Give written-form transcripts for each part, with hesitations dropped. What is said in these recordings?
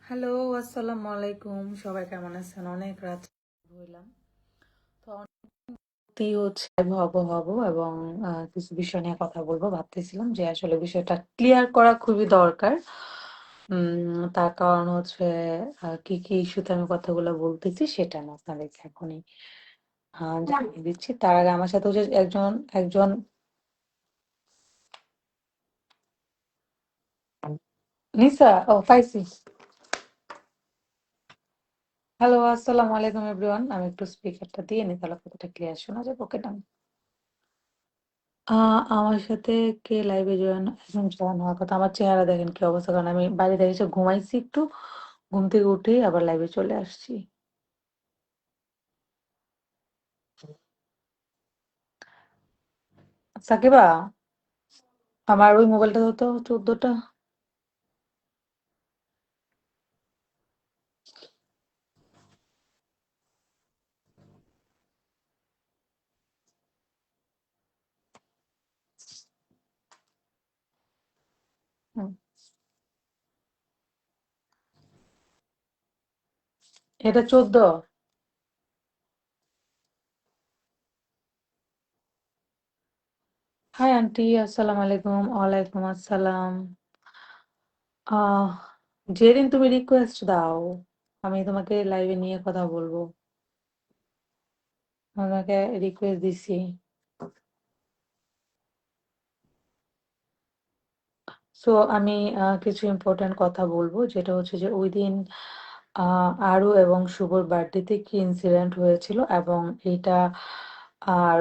Hello, আসসালামু আলাইকুম। সবাই কেমন আছেন? অনেক রাত হইলাম। তো অনেকতেই হচ্ছে হব এবং কিছু বিষয় নিয়ে কথা বলবো। ভাবতেছিলাম যে আসলে বিষয়টা ক্লিয়ার করা খুবই দরকার। তার কারণ হচ্ছে কি ইস্যুতে আমি কথাগুলো বলতেছি সেটা আমি আপনাদেরকে এখনই জানিয়ে দিচ্ছি। তার আগে আমার সাথে হচ্ছে একজন নিসা পাইছি। হ্যালো, আসসালামু আলাইকুম এভরিওয়ান। আমি একটু স্পিকারটা দিয়ে নিই তাহলে কথাটা ক্লিয়ার শোনা যাবে। ওকে ডান। আ আমার সাথে কে লাইভে জয়েন হওয়ার কথা। আমার চেহারা দেখেন কি অবস্থা। কারণ আমি বাইরে থেকে এসে ঘুমাইছি একটু। ঘুম থেকে উঠেই আবার লাইভে চলে আসছি। সাকিবা, আমার ওই মোবাইলটা দাও তো ১৪ টা। হুম। এটা ১৪। হাই আন্টি, আসসালামু আলাইকুম। ওয়ালাইকুম আসসালাম। আহ যেদিন তুমি রিকোয়েস্ট দাও, আমি তোমাকে লাইভে নিয়ে কথা বলবো। তোমাকে রিকোয়েস্ট দিছি। সো আমি কিছু ইম্পর্টেন্ট কথা বলবো যেটা হচ্ছে যে ওইদিন আরু এবং শুভর বার্থডেতে কি ইনসিডেন্ট হয়েছিল এবং এটা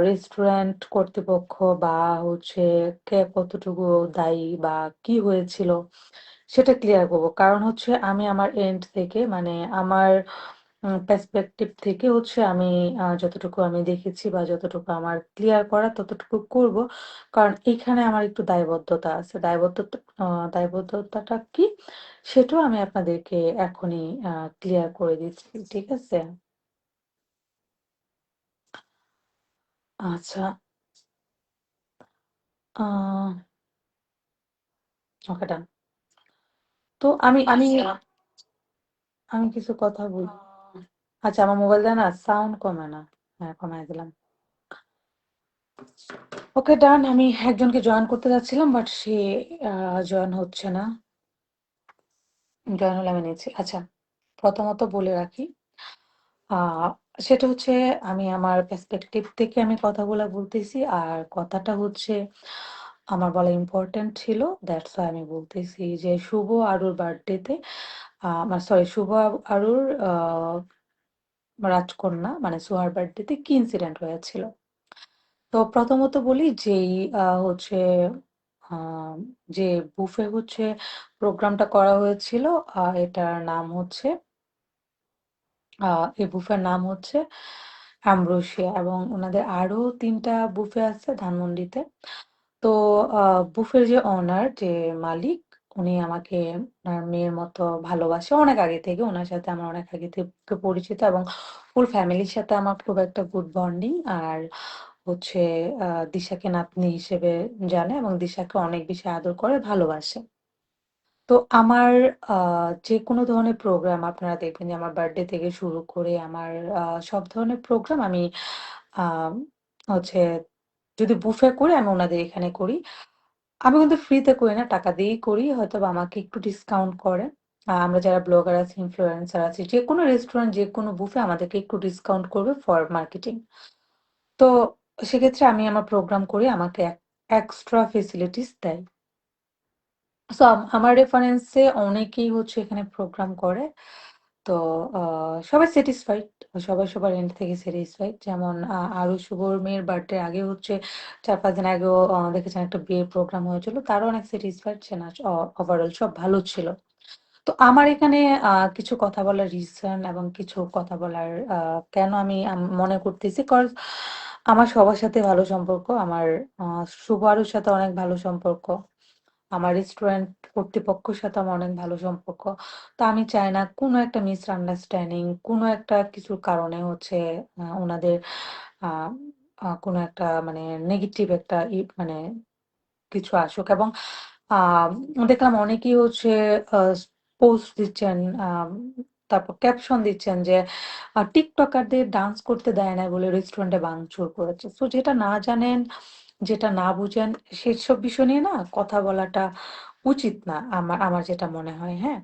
রেস্টুরেন্ট কর্তৃপক্ষ বা হচ্ছে কে কতটুকু দায়ী বা কি হয়েছিল সেটা ক্লিয়ার করবো। কারণ হচ্ছে আমি আমার এন্ড থেকে মানে আমার পার্সপেক্টিভ থেকে হচ্ছে আমি যতটুকু আমি দেখেছি বা যতটুকু আমার ক্লিয়ার করা ততটুকু করব। কারণ এখানে আমার একটু দায়বদ্ধতা আছে। দায়বদ্ধতাটা কি? সেটাও আমি আপনাদেরকে এখনই ক্লিয়ার করে দিচ্ছি। ঠিক আছে? আচ্ছা। আ ওকে ডান। তো আমি কিছু কথা বলি। আচ্ছা, আমার মোবাইলটা না সাউন্ড কমে না। হ্যাঁ, কমায় দিলাম। ওকে ডান। আমি একজনকে জয়েন করতে যাচ্ছিলাম বাট সে জয়েন হচ্ছে না। জয়েন হলে আমি নিচ্ছি। আচ্ছা, প্রথমত বলে রাখি আ সেটা হচ্ছে আমি আমার পার্সপেক্টিভ থেকে আমি কথাগুলা বলতেছি। আর কথাটা হচ্ছে আমার বলা ইম্পোর্টেন্ট ছিল। দ্যাটস হোয়াই আমি বলতেছি যে শুভ আরুর বার্থডেতে সরি শুভ আরুর রাজকন্যা মানে সোহার বার্থডেতে কি ইনসিডেন্ট হয়েছিল। তো প্রথমত বলি যেই হচ্ছে আ যে বুফে হচ্ছে প্রোগ্রামটা করা হয়েছিল এটার নাম হচ্ছে আ এই বুফের নাম হচ্ছে অ্যাম্ব্রোসিয়া এবং উনাদের আরো ৩ টা বুফে আছে ধানমন্ডিতে। তো আ বুফের যে ওনার যে মালিক উনি আমাকে উনার মেয়ের মতো ভালোবাসে অনেক আগে থেকে। উনার সাথে আমার অনেক আগে থেকে পরিচিত এবং ফুল ফ্যামিলির সাথে আমার খুব একটা গুড বন্ডিং। আর হচ্ছে দিশাকে নাতনি হিসেবে জানে এবং দিশাকে অনেক বেশি আদর করে, ভালোবাসে। তো আমার আ যেকোনো ধরনের প্রোগ্রাম আপনারা দেখবেন যে আমার বার্থডে থেকে শুরু করে আমার আ সব ধরনের প্রোগ্রাম আমি আম হচ্ছে যদি বুফে করি আমি উনাদের এখানে করি। আমি কিন্তু ফ্রিতে করি না, টাকা দিয়েই করি। হয়তোবা আমাকে একটু ডিসকাউন্ট করে। আমরা যারা ব্লগার আছি, ইনফ্লুয়েন্সার আছি, যেকোনো রেস্টুরেন্ট, যেকোনো বুফে আমাদেরকে একটু ডিসকাউন্ট করবে ফর মার্কেটিং। তো সেক্ষেত্রে আমি আমার প্রোগ্রাম করি, আমাকে এক্সট্রা ফেসিলিটিস দেয়। সো আমার রেফারেন্সে অনেকেই হচ্ছে এখানে প্রোগ্রাম করে। তো আ সবাই স্যাটিসফাইড। সবাই সবার এন্ড থেকে স্যাটিসফাইড। যেমন আরু শুভর মেয়ের বার্থডে আগে হচ্ছে ৪-৫ দিন আগেও দেখেছেন একটা বিয়ের প্রোগ্রাম হয়েছিল। তারাও অনেক স্যাটিসফাইড ছে না ওভারঅল সব ভালো ছিল। তো আমার এখানে কিছু কথা বলার রিজন এবং কিছু কথা বলার কেন আমি মনে করতেছি কজ আমার সবার সাথে ভালো সম্পর্ক। আমার আ শুভ আরুর সাথে অনেক ভালো সম্পর্ক। আমার রেস্টুরেন্ট কর্তৃপক্ষের সাথে আমার অনেক ভালো সম্পর্ক। তো আমি চাই না কোনো একটা মিসআন্ডারস্ট্যান্ডিং কোনো একটা কিছুর কারণে হচ্ছে উনাদের আ আ কোনো একটা মানে নেগেটিভ একটা মানে কিছু আসুক এবং আ দেখলাম অনেকেই হচ্ছে আ পোস্ট দিচ্ছেন, তারপর ক্যাপশন দিচ্ছেন যে টিকটকারদের ডান্স করতে দেয় না বলে রেস্টুরেন্টে ভাঙচুর করেছে। সো যেটা না জানেন, যেটা না বুঝেন সেসব বিষয় নিয়ে না কথা বলাটা উচিত না। আমার আমার যেটা মনে হয়, হ্যাঁ?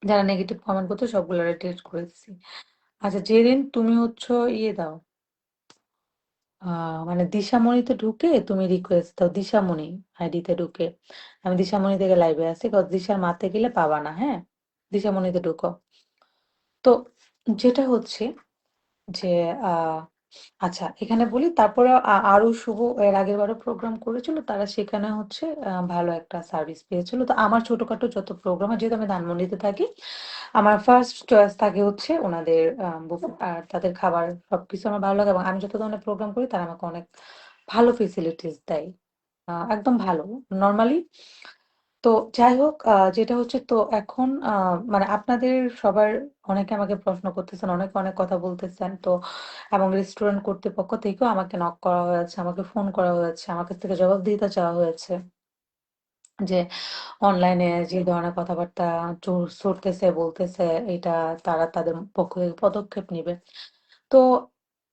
যারা নেগেটিভ কমেন্ট করতো সবগুলারে ডিলিট করে দিছি। আচ্ছা, যেদিন তুমি হচ্ছে ইয়ে দাও, আ মানে দিশামণিতে ঢুকে তুমি রিকোয়েস্ট দাও দিশামণি আইডিতে ঢুকে। আমি দিশামণি থেকে লাইভে আছি। দিশার মাতে গেলে পাবা না, হ্যাঁ? দিশামণিতে ঢুকো। তো যেটা হচ্ছে যে আ আচ্ছা, এখানে বলি তারপরে আরো শুভ এর আগেরবারও প্রোগ্রাম করেছিল। তারা সেখানে হচ্ছে ভালো একটা সার্ভিস পেয়েছিল। তো আমার ছোটখাটো যত প্রোগ্রাম হয় যেহেতু আমি ধানমন্ডিতে থাকি, আমার ফার্স্ট চয়েস থাকে হচ্ছে উনাদের বুফে। আর তাদের খাবার সবকিছু আমার ভালো লাগে এবং আমি যত ধরনের প্রোগ্রাম করি তারা আমাকে অনেক ভালো ফেসিলিটিস দেয়। একদম ভালো। নরমালি তো যাই হোক, যেটা হচ্ছে তো এখন মানে আপনাদের সবার অনেকে আমাকে প্রশ্ন করতেছেন, অনেকে অনেক কথা বলতেছেন। তো এবং রেস্টুরেন্ট কর্তৃপক্ষ থেকেও আমাকে নক করা হয়েছে, আমাকে ফোন করা হয়েছে, আমার কাছ থেকে জবাবদিহিতা চাওয়া হয়েছে যে অনলাইনে যে ধরনের কথাবার্তা ছড়তেছে, বলতেছে এটা তারা তাদের পক্ষ থেকে পদক্ষেপ নিবে। তো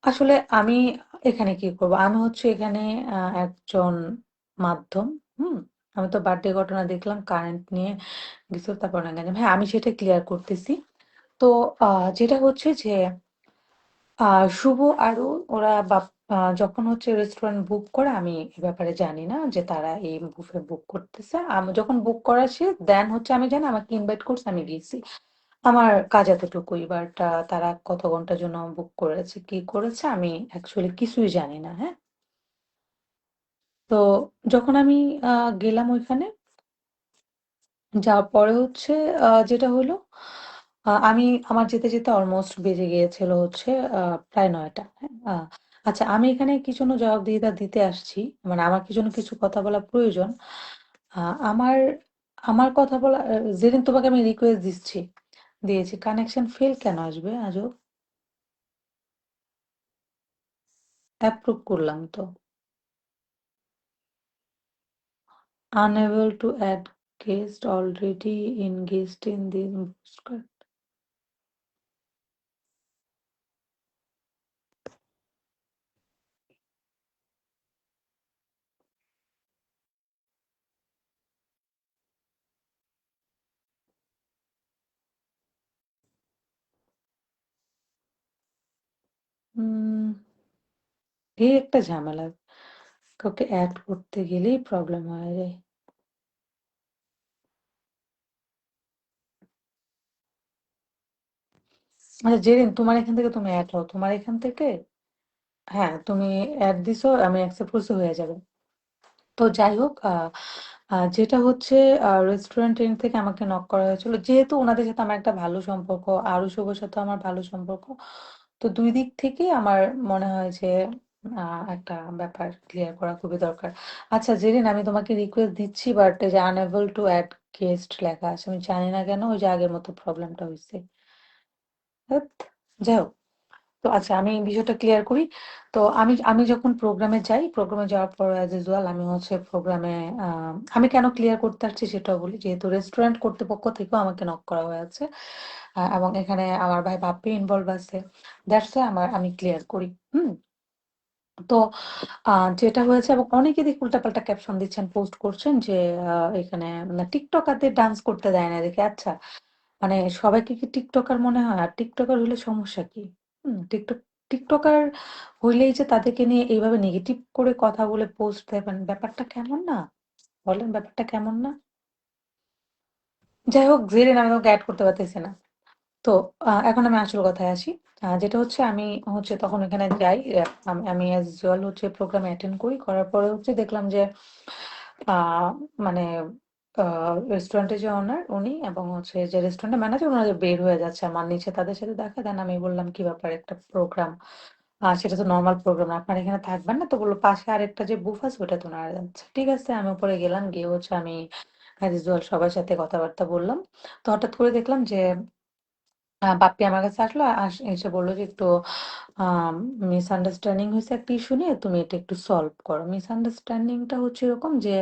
আসলে আমি এখানে কি করব? আমি হচ্ছে এখানে একজন মাধ্যম, হুম? আমি তো বার্থডে ঘটনা দেখলাম, কারেন্ট নিয়ে গেছিল, তারপর অনেক গেলাম। হ্যাঁ, আমি সেটা ক্লিয়ার করতেছি। তো আ যেটা হচ্ছে যে আ শুভ আরু ওরা যখন হচ্ছে রেস্টুরেন্ট বুক করে আমি এ ব্যাপারে জানি না যে তারা এই বুফে বুক করতেছে। আমি যখন বুক করা শেষ দেন হচ্ছে আমি জানি আমাকে ইনভাইট করছে, আমি গেছি। আমার কাজ এতটুকুই। বাট তারা কত ঘন্টার জন্য বুক করেছে, কি করেছে আমি অ্যাকচুয়ালি কিছুই জানি না, হ্যাঁ? তো যখন আমি আ গেলাম ওইখানে, যাওয়ার পরে হচ্ছে যেটা হলো আমি আমার যেতে অলমোস্ট বেজে গিয়েছিল হচ্ছে আ প্রায় ৯টা, হ্যাঁ? আচ্ছা, আমি এখানে কি জন্য জবাবদিহিতা দিতে আসছি, মানে আমার কি জন্য কিছু কথা বলা প্রয়োজন। আ আমার আমার কথা বলা যেদিন তোমাকে আমি রিকোয়েস্ট দিয়েছি, কানেকশন ফেল কেন আসবে আজব? অ্যাপ্রুভ করলাম তো। Unable to add guest already engaged in this postcard. উম এই একটা ঝামেলা। কাউকে এড করতে গেলেই প্রবলেম হয়ে যায়। আচ্ছা, জেরিন তোমার এখান থেকে তুমি এড হও। তোমার এখান থেকে হ্যাঁ, তুমি এড দিছো, আমি অ্যাকসেপ্ট করছি, হয়ে যাবে। তো যাই হোক, যেটা হচ্ছে রেস্টুরেন্ট এন্ড থেকে আমাকে নক করা হয়েছিল। যেহেতু উনাদের সাথে আমার একটা ভালো সম্পর্ক, আরু শুভর সাথেও আমার ভালো সম্পর্ক। তো ২ দিক থেকেই আমার মনে হয় যে আ একটা ব্যাপার ক্লিয়ার করা খুবই দরকার। আচ্ছা জেরিন, আমি তোমাকে রিকোয়েস্ট দিচ্ছি বাট এই যে unable to add guest লেখা আছে। আমি জানি না কেন ওই যে আগের মতো প্রবলেমটা হইছে। ধ্যাৎ! যাই হোক। তো আচ্ছা, আমি বিষয়টা ক্লিয়ার করি। তো আমি আমি যখন প্রোগ্রামে যাই, প্রোগ্রামে যাওয়ার পর অ্যাজ ইউজুয়াল আমি হচ্ছে প্রোগ্রামে আ আমি কেন ক্লিয়ার করতে আসছি সেটাও বলি। যেহেতু রেস্টুরেন্ট কর্তৃপক্ষ থেকেও আমাকে নক করা হয়েছে। এবং এখানে আমার ভাই বাপ্পি ইনভলভ আছে। দ্যাটস হোয়াই আমি ক্লিয়ার করি। হুম? তো আ যেটা হয়েছে এবং অনেকে দেখি উল্টাপাল্টা ক্যাপশন দিচ্ছেন, পোস্ট করছেন যে আ এখানে টিকটকারদের ডান্স করতে দেয় না দেখে। আচ্ছা, মানে সবাইকে কি টিকটকার মনে হয়? আর টিকটকার হইলে সমস্যা কি? টিকটকার হইলেই যে তাদেরকে নিয়ে এইভাবে নেগেটিভ করে কথা বলে পোস্ট দেবেন, ব্যাপারটা কেমন না? বলেন ব্যাপারটা কেমন না? যাই হোক, জেরিন আমি তোমাকে এড করতে পারতেছি না। তো এখন আমি আসল কথায় আসি। যেটা হচ্ছে আমি হচ্ছে তখন এখানে যাই। আমি অ্যাজ ইউজুয়াল হচ্ছে প্রোগ্রাম অ্যাটেন্ড করি। করার পরে হচ্ছে দেখলাম যে আ মানে আ রেস্টুরেন্টের যে ওনার উনি এবং হচ্ছে যে রেস্টুরেন্টের ম্যানেজার উনারা বের হয়ে যাচ্ছে। আমার নিচে তাদের সাথে দেখা। দেন আমি বললাম, "কি ব্যাপার? একটা প্রোগ্রাম। সেটা তো নরমাল প্রোগ্রাম না। আপনারা এখানে থাকবেন না?" তো বলল, "পাশে আরেকটা যে বুফ আছে ওটাতে উনারা যাচ্ছে।" ঠিক আছে, আমি উপরে গেলাম। গিয়ে হচ্ছে আমি অ্যাজ ইউজুয়াল সবার সাথে কথাবার্তা বললাম। তো হঠাৎ করে দেখলাম যে বাপ্পি আমার কাছে আসলো, এসে বললো যে একটু মিসআন্ডারস্ট্যান্ডিং হয়েছে একটা ইস্যু নিয়ে, তুমি এটা একটু সলভ করো। মিসআন্ডারস্ট্যান্ডিংটা হচ্ছে এরকম যে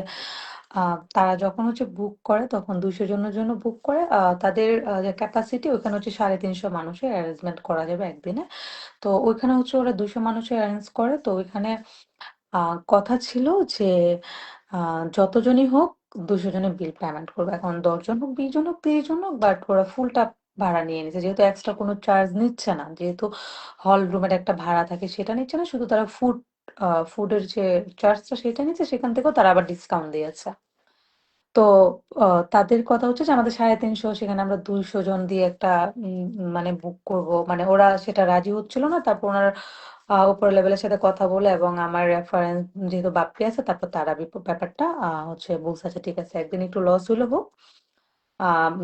তারা যখন হচ্ছে বুক করে তখন 200 জনের জন্য বুক করে, তাদের যে ক্যাপাসিটি ওখানে হচ্ছে 350 মানুষের অ্যারেঞ্জমেন্ট করা যাবে একদিনে। তো ওইখানে হচ্ছে ওরা 200 মানুষের অ্যারেঞ্জ করে। তো ওইখানে কথা ছিল যে যতজনই হোক 200 জনের বিল পেমেন্ট করবে। এখন 10 জন হোক, 20 জন হোক, 30 জন হোক, বাট ওরা ফুলটা ভাড়া নিয়ে নিচ্ছে, যেহেতু এক্সট্রা কোনো চার্জ নিচ্ছে না, যেহেতু হল রুমের একটা ভাড়া থাকে সেটা নিচ্ছে না, শুধু তারা ফুডের যে চার্জটা সেটা নিচ্ছে, সেখান থেকেও তারা আবার ডিসকাউন্ট দিয়েছে। তো তাদের কথা হচ্ছে যে আমাদের 350, সেখানে আমরা 200 জন দিয়ে একটা মানে বুক করব, মানে ওরা সেটা রাজি হচ্ছিল না। তারপর ওনার উপর লেভেলের সাথে কথা বলে এবং আমার রেফারেন্স যেহেতু বাপ্পি আছে, তারপর তারা ব্যাপারটা হচ্ছে বলছে আচ্ছা ঠিক আছে, একদিন একটু লস হইলে হোক।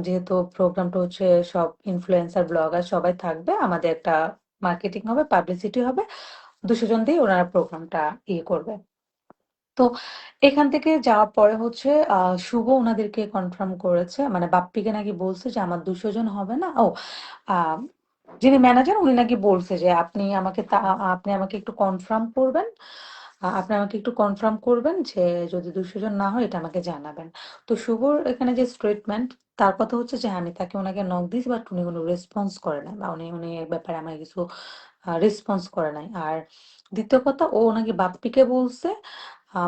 যেহেতু প্রোগ্রামটা হচ্ছে সব ইনফ্লুয়েন্সার ব্লগার সবাই থাকবে, আমাদের একটা মার্কেটিং হবে, পাবলিসিটি হবে, 200 জন দিয়ে ওনারা প্রোগ্রামটা ইয়ে করবে। তো এখান থেকে যাওয়ার পরে হচ্ছে শুভ ওনাদেরকে কনফার্ম করেছে, মানে বাপ্পিকে নাকি বলছে যে আমার 200 জন হবে না। ও আহ, যিনি ম্যানেজার উনি নাকি বলছে যে আপনি আমাকে একটু কনফার্ম করবেন, আপনি আমাকে একটু কনফার্ম করবেন যে যদি 200 জন না হয় এটা আমাকে জানাবেন। তো শুভর এখানে যে স্টেটমেন্ট, তার কথা হচ্ছে যে আমি তাকে ওনাকে নক দিয়েছি, বাট উনি কোনো রেসপন্স করে নাই, বা উনি উনি এ ব্যাপারে আমার কিছু রেসপন্স করে নাই। আর দ্বিতীয় কথা, ও নাকি বাপ্পিকে বলছে,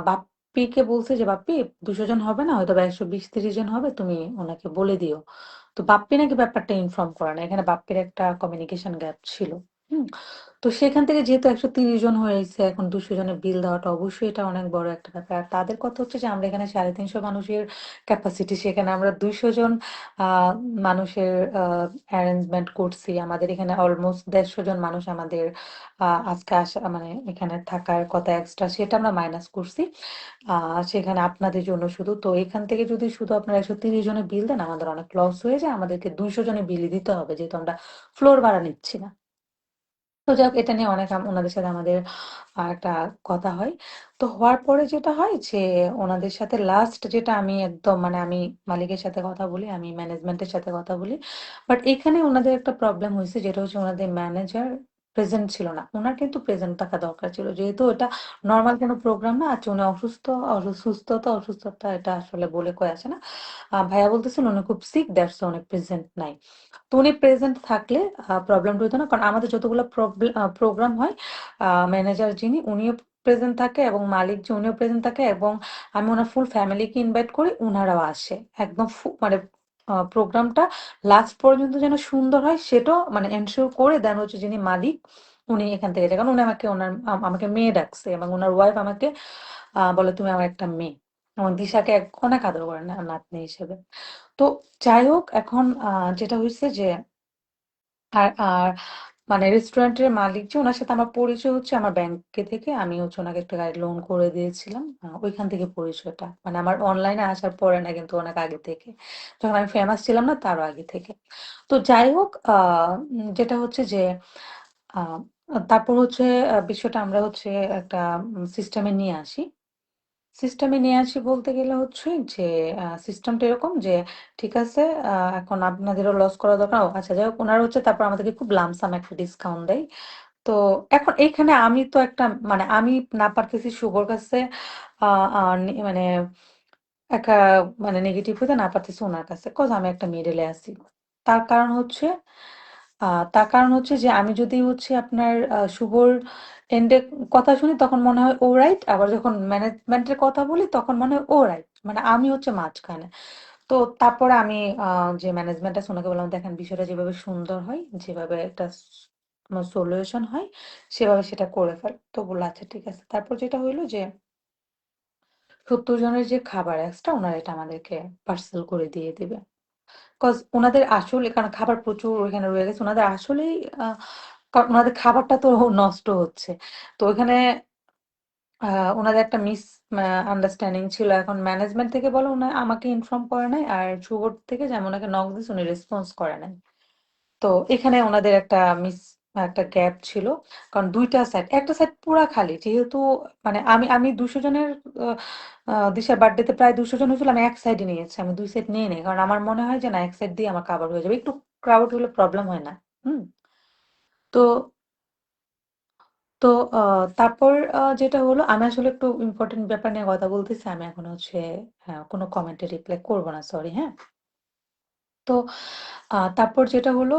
বাপ্পিকে বলছে যে বাপ্পি 200 জন হবে না, হয়তো বা 120-30 জন হবে, তুমি ওনাকে বলে দিও। তো বাপ্পি নাকি ব্যাপারটা ইনফর্ম করে না, এখানে বাপ্পির একটা কমিউনিকেশন গ্যাপ ছিল। হুম। তো সেখান থেকে যেহেতু 130 জন হয়েছে, এখন 200 জনের বিল দেওয়াটা অবশ্যই এটা অনেক বড় একটা ব্যাপার। আর তাদের কথা হচ্ছে যে আমরা এখানে 350 মানুষের ক্যাপাসিটি, সেখানে আমরা 200 জন আহ মানুষের অ্যারেঞ্জমেন্ট করছি। আমাদের এখানে অলমোস্ট 150 জন মানুষ আমাদের আজকে আসা, মানে এখানে থাকার কথা এক্সট্রা, সেটা আমরা মাইনাস করছি সেখানে আপনাদের জন্য শুধু। তো এখান থেকে যদি শুধু আপনারা 130 জনের বিল দেন, আমাদের অনেক লস হয়ে যায়, আমাদেরকে 200 জনের বিলই দিতে হবে, যেহেতু আমরা ফ্লোর ভাড়া নিচ্ছি না। তো যাক, এটা নিয়ে অনেক ওনাদের সাথে আমাদের একটা কথা হয়। তো হওয়ার পরে যেটা হয় যে ওনাদের সাথে লাস্ট যেটা আমি একদম, মানে আমি মালিকের সাথে কথা বলি, আমি ম্যানেজমেন্টের সাথে কথা বলি, বাট এখানে ওনাদের একটা প্রবলেম হয়েছে, যেটা হচ্ছে ওনাদের ম্যানেজার প্রেজেন্ট ছিল না। ওনার কিন্তু প্রেজেন্ট থাকা দরকার ছিল, যেহেতু এটা নর্মাল কোনো প্রোগ্রাম না। আচ্ছা, উনি অসুস্থতা এটা আসলে বলে কয়ে আছে না। ভাইয়া বলতেছিল উনি খুব সিক, দ্যাটস উনি প্রেজেন্ট নাই। তো উনি প্রেজেন্ট থাকলে প্রবলেমটা হতো না, কারণ আমাদের যতগুলো প্রোগ্রাম হয়, ম্যানেজার যিনি উনিও প্রেজেন্ট থাকে এবং মালিক যে উনিও প্রেজেন্ট থাকে, এবং আমি ওনার ফুল ফ্যামিলিকে ইনভাইট করি, উনারাও আসে একদম মানে প্রোগ্রামটা লাস্ট পর্যন্ত যেন সুন্দর হয়, সেটাও মানে এনশিওর করে দেন হচ্ছে যিনি মালিক, উনি এখান থেকে যায়। কারণ উনি আমাকে আমাকে মেয়ে ডাকছে, এবং ওনার ওয়াইফ আমাকে বলে তুমি আমার একটা মেয়ে, এবং দিশাকে অনেক আদর করে না নাতনি হিসেবে। তো যাই হোক, এখন যেটা হয়েছে যে আর মানে রেস্টুরেন্টের মালিক যে, ওনার সাথে আমার পরিচয় হচ্ছে আমার ব্যাংকে থেকে। আমি হচ্ছে ওনাকে একটা গাড়ি লোন করে দিয়েছিলাম, ওইখান থেকে পরিচয়টা, মানে আমার অনলাইনে আসার পরে না, কিন্তু অনেক আগে থেকে, যখন আমি ফেমাস ছিলাম না তারও আগে থেকে। তো যাই হোক, যেটা হচ্ছে যে আহ, তারপর হচ্ছে বিষয়টা আমরা হচ্ছে একটা সিস্টেমে নিয়ে আসি। সিস্টেমে নিয়ে আসি বলতে গেলে হচ্ছে যে সিস্টেমটা এরকম যে ঠিক আছে, এখন আপনাদেরও লস করা দরকার। ও আচ্ছা, যাই হোক, ওনারা হচ্ছে তারপর আমাদেরকে খুব লামসাম একটা ডিসকাউন্ট দেয়। তো এখন এইখানে আমি তো একটা, মানে আমি না পারতেছি শুভর কাছে মানে একটা, মানে নেগেটিভ হতে না পারতেছি ওনার কাছে, কজ আমি একটা মিডলে আছি। তার কারণ হচ্ছে যে আমি যদি হচ্ছে আপনার শুভর এন্ডে কথা শুনি, তখন মনে হয় ও রাইট, আবার যখন ম্যানেজমেন্টের কথা বলি তখন মনে হয় ও রাইট, মানে আমি হচ্ছে মাঝখানে। তো তারপরে আমি যে ম্যানেজমেন্ট আছে ওনাকে বললাম, দেখেন বিষয়টা যেভাবে সুন্দর হয়, যেভাবে একটা সলিউশন হয়, সেভাবে সেটা করে ফেল। তো বললো আচ্ছা ঠিক আছে। তারপর যেটা হইলো যে 70 জনের যে খাবার এক্সট্রা, ওনারা এটা আমাদেরকে পার্সেল করে দিয়ে দিবে। কজ ওনাদের আসলে, কারণ খাবার প্রচুর ওইখানে রয়ে গেছে, ওনাদের আসলেই কারণ ওনাদের খাবারটা তো নষ্ট হচ্ছে। তো ওইখানে ওনাদের একটা আন্ডারস্ট্যান্ডিং ছিল। এখন ম্যানেজমেন্ট থেকে বলো ওনা আমাকে ইনফর্ম করে নাই, আর শুভর থেকে যেমন ওনাকে নক দিস উনি রেসপন্স করে নাই। তো এখানে ওনাদের একটা গ্যাপ ছিল, কারণ দুইটা সাইড, একটা সাইড পুরা খালি, যেহেতু মানে আমি 200 জনের দিশার বার্থডেতে প্রায় 200 জন হয়েছিল, আমি এক সাইডে নিয়েছি, আমি দুই সাইড নিয়ে নিই, কারণ আমার মনে হয় যে না, এক সাইড দিয়ে আমার কাভার হয়ে যাবে। একটু ক্রাউড হলে প্রবলেম হয় না। হুম? তো তো তারপর যেটা হলো আমি আসলে একটু ইম্পর্টেন্ট ব্যাপার নিয়ে কথা বলতেছি। আমি এখন হচ্ছে কোনো কমেন্টে রিপ্লাই করব না। সরি, হ্যাঁ? তো তারপর যেটা হলো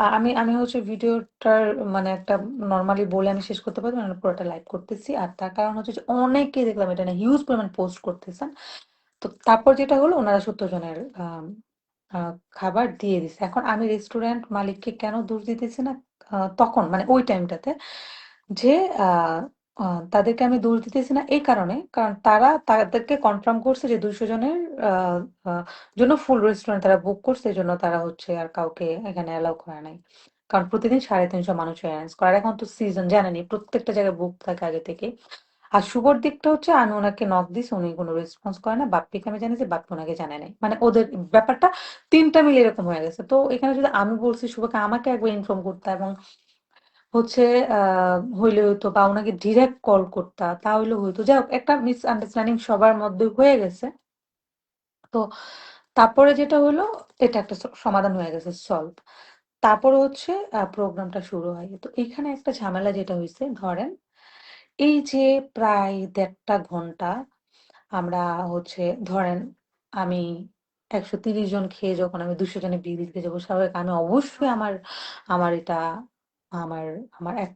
আমি আমি হচ্ছে ভিডিওটার মানে একটা নরমালি বলে আমি শেষ করতে পারবো না। আমি পুরোটা লাইভ করতেছি। আর তার কারণ হচ্ছে যে অনেকেই দেখলাম এটা নিয়ে হিউজ পরিমাণ পোস্ট করতেছেন। তো তারপর যেটা হলো উনারা ৭০ জনের আ খাবার দিয়ে দিছে। এখন আমি রেস্টুরেন্ট মালিককে কেন দোষ দিতেছি না তখন মানে ওই টাইমটাতে যে আ আ তাদেরকে আমি দোষ দিতেছি না এই কারণে, কারণ তারা তাদেরকে কনফার্ম করছে যে ২০০ জনের আ আ জন্য ফুল রেস্টুরেন্ট তারা বুক করছে। এজন্য তারা হচ্ছে আর কাউকে এখানে এলাও করে নাই। কারণ প্রতিদিন ৩৫০ মানুষ অ্যারেঞ্জ করে। আর এখন তো সিজন জানেনই প্রত্যেকটা জায়গায় বুক থাকে আগে থেকেই। আর শুভর দিকটা হচ্ছে আমি উনাকে নক দিছি, উনি কোনো রেসপন্স করে না। বাপ্পিকে আমি জানিয়েছি, বাপ্পি উনাকে জানায় নাই। মানে ওদের ব্যাপারটা ৩ টা মিলে এরকম হয়ে গেছে। তো এখানে যদি আমি বলছি শুভকে আমাকে একবার ইনফর্ম করতে এবং হচ্ছে আ হইলে হইতো বা উনাকে ডিরেক্ট কল করতা, তাহলে হইতো। যাই হোক একটা মিসআন্ডারস্ট্যান্ডিং সবার মধ্যে হয়ে গেছে। তো তারপরে যেটা হলো এটা একটা সমাধান হয়ে গেছে সলভ। তারপরে হচ্ছে প্রোগ্রামটা শুরু হয়। তো এখানে একটা ঝামেলা যেটা হইছে ধরেন এই যে প্রায় ১.৫ টা ঘন্টা আমরা হচ্ছে ধরেন আমি ১৩০ জন খেয়ে যখন আমি ২০০ জনের বিল দিতে যাবো স্বাভাবিক আমি অবশ্যই আমার এটা আমার আমার ৳১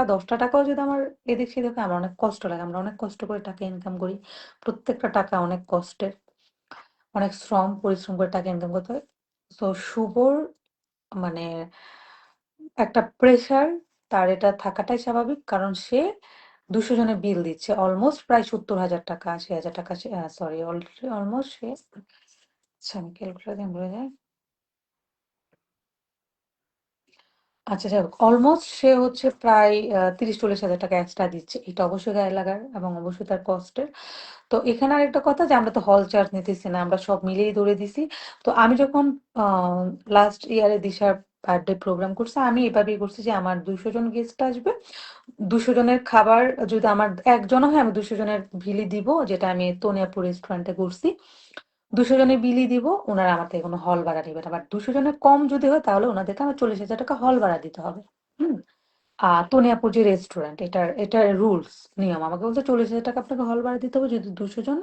৳১০ যদি আমার এদিক সেদিক হয় আমার অনেক কষ্ট লাগে। আমরা অনেক কষ্ট করে টাকা ইনকাম করি। প্রত্যেকটা টাকা অনেক কষ্টের, অনেক শ্রম পরিশ্রম করে টাকা ইনকাম করতে হয়। সো শুভর মানে একটা প্রেশার তার এটা থাকাটাই স্বাভাবিক। কারণ সে ২০০ জনের বিল দিচ্ছে। অলমোস্ট প্রায় ৳৭০,০০০ ৳৮০,০০০ সে সরি অলমোস্ট সে আচ্ছা আমি ক্যালকুলেটর দিয়ে ভুলে যাই। আচ্ছা যাই হোক অলমোস্ট সে হচ্ছে প্রায় ৳৩০,০০০-৪০,০০০ এক্সট্রা দিচ্ছে। এটা অবশ্যই গায়ে লাগার এবং অবশ্যই তার কষ্টের। তো এখানে আরেকটা কথা যে আমরা তো হল চার্জ নিতেছি না। আমরা সব মিলিয়েই ধরে দিছি। তো আমি যখন আ লাস্ট ইয়ারে দিশার বার্থডে প্রোগ্রাম করছি, আমি এভাবেই করছি যে আমার ২০০ জন গেস্ট আসবে। ২০০ জনের খাবার যদি আমার একজনও হয় আমি ২০০ জনের বিলই দিব যেটা আমি তনিয়াপুর রেস্টুরেন্টে করছি। ২০০ জনের বিলই দিব। উনারা আমার থেকে কোনো হল ভাড়া নিবে না। বাট ২০০ জনের কম যদি হয় তাহলে উনাদেরকে আমার ৳৪০,০০০ হল ভাড়া দিতে হবে। হুম? তনিয়াপুর যে রেস্টুরেন্ট এটার রুলস নিয়ম। আমাকে বলছে ৳৪০,০০০ আপনাকে হল ভাড়া দিতে হবে যদি ২০০ জন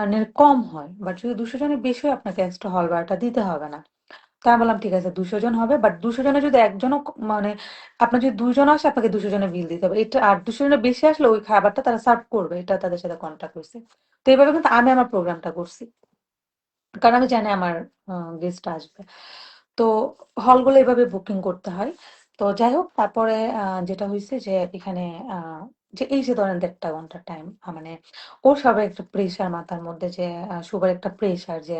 নের কম হয়। বাট যদি ২০০ জনের বেশি হয় আপনাকে এক্সট্রা হল ভাড়াটা দিতে হবে না। তো আমি বললাম ঠিক আছে ২০০ জন হবে। বাট ২০০ জনের যদি একজনও মানে আপনার যদি ২ জন আসে আপনাকে ২০০ জনের বিল দিতে হবে। এটা আর ২০০ জনের বেশি আসলে ওই খাবারটা তারা সার্ভ করবে। এটা তাদের সাথে কন্ট্রাক্ট হইছে। তো এভাবে কিন্তু আমি আমার প্রোগ্রামটা করছি। কারণ আমি জানি আমার গেস্ট আসবে। তো হলগুলো এভাবে বুকিং করতে হয়। তো যাই হোক তারপরে যেটা হইছে যে এখানে আ যে এই যে ধরেন ১.৫ ঘন্টার টাইম মানে ওর সবার একটা প্রেশার মাথার মধ্যে যে সবার একটা প্রেশার যে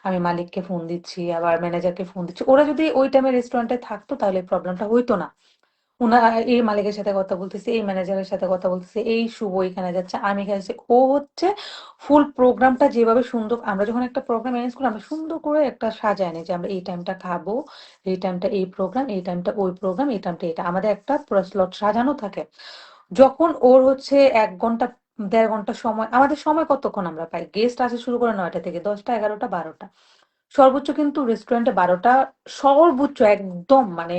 আমি মালিককে ফোন দিচ্ছি, আবার ম্যানেজারকে ফোন দিচ্ছি। ওরা যদি ওই টাইমে রেস্টুরেন্টে থাকতো তাহলে এই প্রবলেমটা হইতো না। এই মালিকের সাথে কথা বলতেছে, এই ম্যানেজারের সাথে কথা বলতেছে, এই শুভ এখানে যাচ্ছে, আমি এখানে যাচ্ছি। ও হচ্ছে ফুল প্রোগ্রামটা যেভাবে সুন্দর আমরা যখন একটা প্রোগ্রাম এরেঞ্জ করি আমরা সুন্দর করে একটা সাজায় নেই যে আমরা এই টাইমটা খাবো, এই টাইমটা এই প্রোগ্রাম, এই টাইমটা ওই প্রোগ্রাম, এই টাইমটা এটা। আমাদের একটা পুরা স্লট সাজানো থাকে। যখন ওর হচ্ছে ১ ঘন্টা ১.৫ ঘন্টা সময় আমাদের সময় কতক্ষণ আমরা পাই? গেস্ট আসা শুরু করে ৯টা থেকে ১০টা, ১১টা, ১২টা। সর্বোচ্চ কিন্তু রেস্টুরেন্টে ১২টা সর্বোচ্চ একদম মানে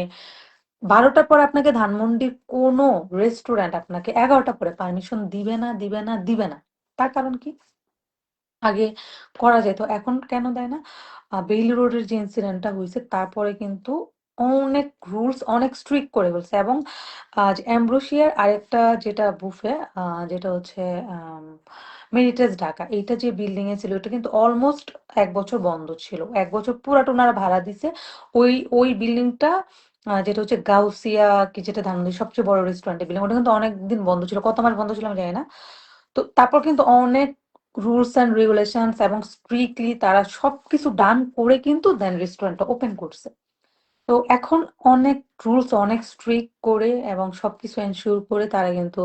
১২টার পরে আপনাকে ধানমন্ডির কোনো রেস্টুরেন্ট আপনাকে ১১টার পরে পারমিশন দিবে না, দিবে না, দিবে না। তার কারণ কি? আগে করা যেত। এখন কেন দেয় না? বেইলি রোডের যে ইনসিডেন্টটা হইছে তারপরে কিন্তু অনেক রুলস অনেক স্ট্রিক্ট করে ফেলছে এবং যে অ্যামব্রোসিয়ার আরেকটা যেটা বুফে আ যেটা হচ্ছে আম মেরিটেজ ঢাকা। এইটা যে বিল্ডিং এ ছিল ওটা কিন্তু অলমোস্ট ১ বছর বন্ধ ছিল। ১ বছর পুরাটা উনারা ভাড়া দিছে। ওই বিল্ডিংটা যেটা হচ্ছে গাউসিয়া কি যেটা ধানমন্ডির সবচেয়ে বড় রেস্টুরেন্টের বিল্ডিং ওটা কিন্তু অনেকদিন বন্ধ ছিল। কত মাস বন্ধ ছিল আমি জানি না। তো তারপর কিন্তু অনেক রুলস অ্যান্ড রেগুলেশনস এবং স্ট্রিক্টলি তারা সবকিছু ডান করে কিন্তু দেন রেস্টুরেন্টটা ওপেন করছে। তো এখন অনেক রুলস অনেক স্ট্রিক্ট করে এবং সবকিছু এনশিওর করে তারা কিন্তু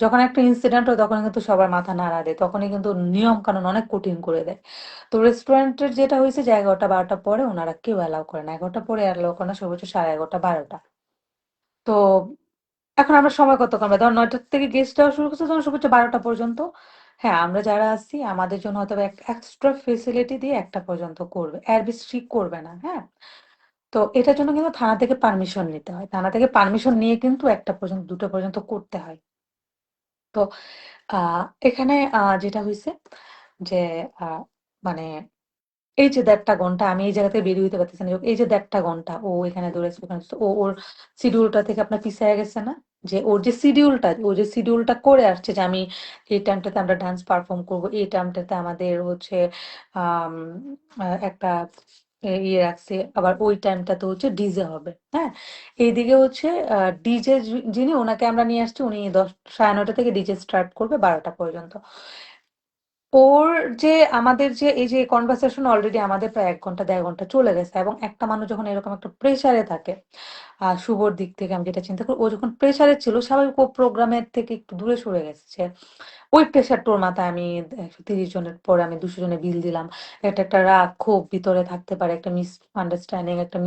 যখন একটা ইনসিডেন্ট হয় তখন কিন্তু সবার মাথা নাড়া দেয়। তখনই কিন্তু নিয়ম কানুন অনেক কঠিন করে দেয়। তো রেস্টুরেন্টের যেটা হয়েছে যে ১১টা ১২টা পরে উনারা কেউ অ্যালাও করে না। ১১টা পরে অ্যালাও করে না সর্বোচ্চ 11:30 ১২টা। তো এখন আমরা সময় কতক্ষণ পাই? ধরেন ৯টা থেকে গেস্ট যাওয়া শুরু করছে তখন সর্বোচ্চ ১২টা পর্যন্ত। হ্যাঁ, আমরা যারা আছি আমাদের জন্য হয়তোবা এক্সট্রা ফেসিলিটি দিয়ে ১টা পর্যন্ত করবে। এর বেশি করবে না। হ্যাঁ? তো এটার জন্য কিন্তু থানা থেকে পারমিশন নিতে হয়, থানা থেকে পারমিশন নিয়ে কিন্তু 1টা পর্যন্ত 2টা পর্যন্ত করতে হয়। তো এখানে যেটা হয়েছে যে মানে এই যে 1.5 ঘন্টা আমি এই জায়গা থেকে বেরিয়ে হইতে পারতেছি না। এই যে 1.5 ঘন্টা ও এখানে দৌড়াইছে, ওখানে দৌড়াইছে, ও ওর শিডিউলটা থেকে আপনার পিছায়া গেছে না? যে ওর যে শিডিউলটা, ও যে শিডিউলটা করে আসছে যে আমি এই টাইমটাতে আমরা ডান্স পারফর্ম করব, এই টাইমটাতে আমাদের হচ্ছে আম একটা ইয়ে রাখছে, আবার ওই টাইমটাতে হচ্ছে ডিজে হবে। হ্যাঁ? এইদিকে হচ্ছে ডিজে যিনি ওনাকে আমরা নিয়ে আসছি, উনি 9:30 থেকে ডিজে স্টার্ট করবে 12টা পর্যন্ত। ওর যে আমাদের যে এই যে কনভারসেশন অলরেডি আমাদের প্রায় 1 ঘন্টা 1.5 ঘন্টা চলে গেছে, এবং একটা মানুষ যখন এরকম একটা প্রেশারে থাকে, শুভর দিক থেকে আমি যেটা চিন্তা করি, ও যখন প্রেশারে ছিল স্বাভাবিক ও প্রোগ্রামের থেকে একটু দূরে সরে গেছে। ওই প্রেশারটা ওর মাথায়, আমি 130 জনের পরে আমি 200 জনের বিল দিলাম। এটা একটা রাগ ক্ষোভ ভিতরে থাকতে পারে, একটা মিস আন্ডারস্ট্যান্ডিং, একটা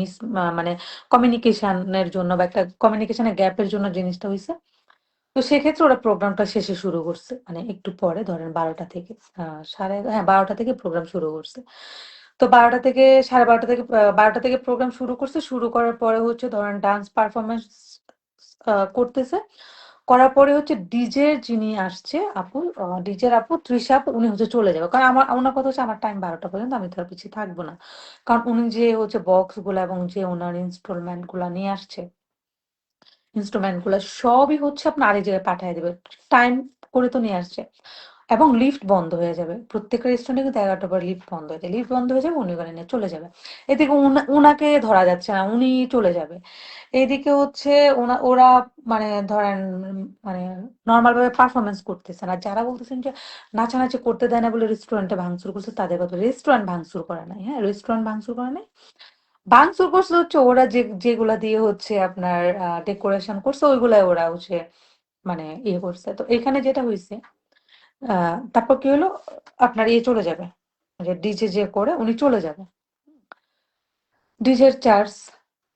মানে কমিউনিকেশনের জন্য বা একটা কমিউনিকেশনের গ্যাপের জন্য জিনিসটা হইছে। তো সেক্ষেত্রে ওরা প্রোগ্রামটা শেষে শুরু করছে। মানে একটু পরে ধরেন 12টা থেকে হ্যাঁ 12টা থেকে প্রোগ্রাম শুরু করছে। তো 12টা থেকে 12:30 থেকে 12টা থেকে প্রোগ্রাম শুরু করছে। শুরু করার পরে হচ্ছে ধরেন ডান্স পারফরম্যান্স করতেছে। করার পরে হচ্ছে ডিজের যিনি আসছে আপু, ডিজের আপু তৃষা আপু, উনি হচ্ছে চলে যাবে। কারণ ওনার কথা হচ্ছে আমার টাইম 12টা পর্যন্ত, আমি তো আর পিছিয়ে থাকবো না। কারণ উনি যে হচ্ছে বক্স গুলা এবং যে ওনার ইনস্টলমেন্ট গুলা নিয়ে আসছে, ইনস্ট্রুমেন্ট গুলা সবই হচ্ছে আপনার আরেক জায়গায় পাঠিয়ে দেবে। টাইম করে তো নিয়ে আসছে। এবং লিফট বন্ধ হয়ে যাবে। প্রত্যেকটা রেস্টুরেন্টে কিন্তু 11টার পর লিফট বন্ধ হয়ে যায়। লিফট বন্ধ হয়ে যাবে, উনি ওখানে নিয়ে চলে যাবে। এদিকে উনাকে ধরা যাচ্ছে না, উনি চলে যাবে। এদিকে হচ্ছে ওরা মানে ধরেন মানে নরমাল ভাবে পারফরমেন্স করতেছে না। যারা বলতেছেন যে নাচানাচি করতে দেয় না বলে রেস্টুরেন্টে ভাঙচুর করছে, তাদের কথা। রেস্টুরেন্ট ভাঙচুর করে নাই, হ্যাঁ, রেস্টুরেন্ট ভাঙচুর করে নাই। ভাঙচুর করছে হচ্ছে ওরা যেগুলা দিয়ে হচ্ছে আপনার ডেকোরেশন করছে, ওইগুলাই ওরা হচ্ছে মানে ইয়ে করছে। তো এখানে যেটা হয়েছে, তারপর কি হলো, আপনার ইয়ে চলে যাবে, যে ডিজে যে করে উনি চলে যাবে। ডিজের চার্জ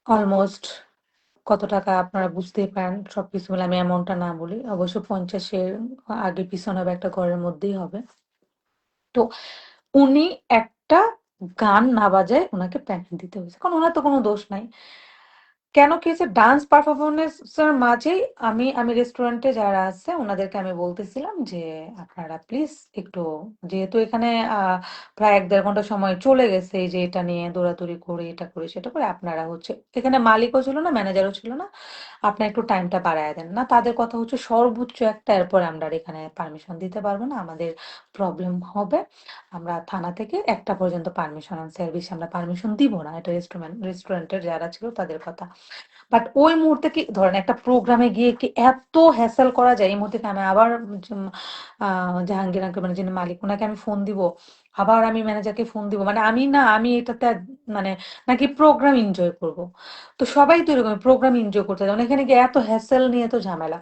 অলমোস্ট কত টাকা আপনারা বুঝতেই পারেন। সবকিছু মিলে আমি অ্যামাউন্টটা না বলি, অবশ্য 50-এর আগে পিছনে হবে, একটা ঘরের মধ্যেই হবে। তো উনি একটা গান না বাজায় ওনাকে পেমেন্ট দিতে হয়েছে, কারণ ওনার তো কোনো দোষ নাই। কেন কি হয়েছে, ডান্স পারফরমেন্সের মাঝেই আমি আমি রেস্টুরেন্টে যারা আছে ওনাদেরকে আমি বলতেছিলাম যে আপনারা প্লিজ একটু, যেহেতু এখানে প্রায় 1-1.5 ঘন্টা সময় চলে গেছে এই যে এটা নিয়ে দৌড়াদৌড়ি করে এটা করে সেটা করে, আপনারা হচ্ছে এখানে মালিকও ছিল না, ম্যানেজারও ছিল না, আপনারা একটু টাইমটা বাড়ায় দেন না। তাদের কথা হচ্ছে সর্বোচ্চ একটা, এরপরে আমরা আর এখানে পারমিশন দিতে পারবো না, আমাদের প্রবলেম হবে। আমরা থানা থেকে 1টা পর্যন্ত পারমিশন আনছি, এর বেশি আমরা পারমিশন দিব না। এটা রেস্টুরেন্টের যারা ছিল তাদের কথা। বাট ওই মুহূর্তে কি ধরেন একটা প্রোগ্রামে গিয়ে কি এত হ্যাসেল করা যায়, এই মুহূর্তে কি আমি আবার জাহাঙ্গীর আঙ্কেল মানে যিনি মালিক ওনাকে আমি ফোন দিব, আবার আমি ম্যানেজারকে ফোন দিব, মানে আমি এটাতে মানে নাকি প্রোগ্রাম এনজয় করব। তো সবাই তো এরকম প্রোগ্রাম এনজয় করতে যায়, মানে এখানে কি এত হ্যাসেল নিয়ে তো ঝামেলা।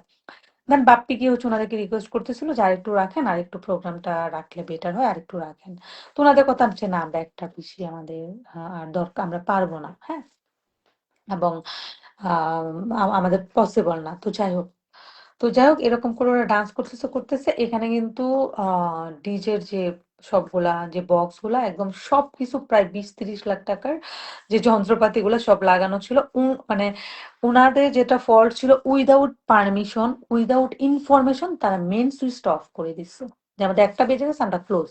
দেন বাপ্পি কি হচ্ছে ওনাদেরকে রিকোয়েস্ট করতেছিল যে আরেকটু রাখেন, আরেকটু প্রোগ্রামটা রাখলে বেটার হয়, আরেকটু রাখেন। তো ওনাদের কথা হচ্ছে না, আমরা একটা বেশি আমাদের আর দরকার, আমরা পারবো না, হ্যাঁ, এবং আমাদের পসিবল না। তো যাই হোক এরকম করে ওরা ডান্স করতেছে। এখানে কিন্তু ডিজের যে সবগুলা যে বক্স গুলা একদম সবকিছু প্রায় 20-30 লাখ টাকার যে যন্ত্রপাতিগুলো সব লাগানো ছিল, মানে ওনাদের যেটা ফল্ট ছিল, উইদাউট পারমিশন, উইদাউট ইনফরমেশন তারা মেন সুইচটা অফ করে দিচ্ছে, যে আমাদের 1টা বেজে গেছে আমরা ক্লোজ।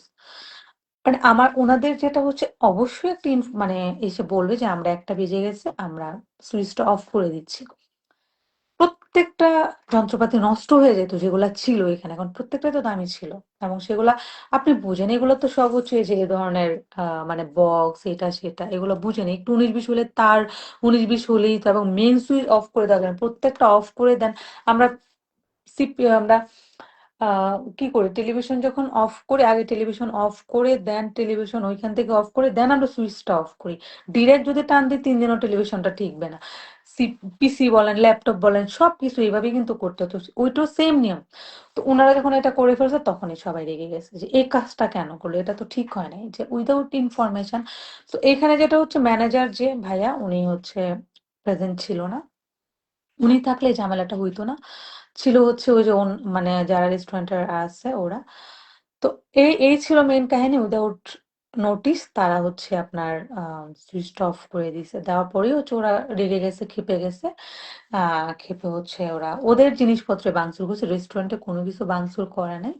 মানে ওনাদের যেটা হচ্ছে অবশ্যই একটা মানে এসে বলবে যে আমরা 1টা বেজে গেছে, আমরা সুইচটা অফ করে দিচ্ছি। প্রত্যেকটা যন্ত্রপাতি নষ্ট হয়ে যেত যেগুলা ছিল এখানে, এখন প্রত্যেকটা তো দামি ছিল। এবং সেগুলা আপনি বুঝেন, এগুলো তো সব হচ্ছে এই যে এই ধরনের মানে বক্স এটা সেটা, এগুলো বুঝেন একটু 19-20 হলে তার 19-20 হলেই তো, এবং মেন সুইচ অফ করে দেবেন, প্রত্যেকটা অফ করে দেন। আমরা আমরা কি করি, টেলিভিশন যখন অফ করি, আগে টেলিভিশন অফ করে দেন, টেলিভিশন ওইখান থেকে অফ করে দেন আমরা সুইচটা অফ করি। ডিরেক্ট যদি টান দিই 3 দিনও টেলিভিশনটা টিকবে না। পিসি বলেন, ল্যাপটপ বলেন, সবকিছু এইভাবেই কিন্তু করতে হতো, ওইটাও সেম নিয়ম। তো ওনারা যখন এটা করে ফেলছে তখনই সবাই রেগে গেছে যে এই কাজটা কেন করলো, এটা তো ঠিক হয় নাই, যে উইদাউট ইনফরমেশন। তো এখানে যেটা হচ্ছে ম্যানেজার যে ভাইয়া উনি হচ্ছে প্রেজেন্ট ছিল না। উনি থাকলে এই ঝামেলাটা হইতো না। ছিল হচ্ছে ওই যে মানে যারা রেস্টুরেন্টের আছে ওরা। তো এই ছিল মেইন কাহিনী। উইদাউট নোটিশ তারা হচ্ছে আপনার সুইচ অফ করে দিছে। দেওয়ার পরেই হচ্ছে ওরা রেগে গেছে, ক্ষেপে গেছে। ক্ষেপে হচ্ছে ওরা ওদের জিনিসপত্রে ভাঙচুর করছে। রেস্টুরেন্টে কোনো কিছু ভাঙচুর করে নাই।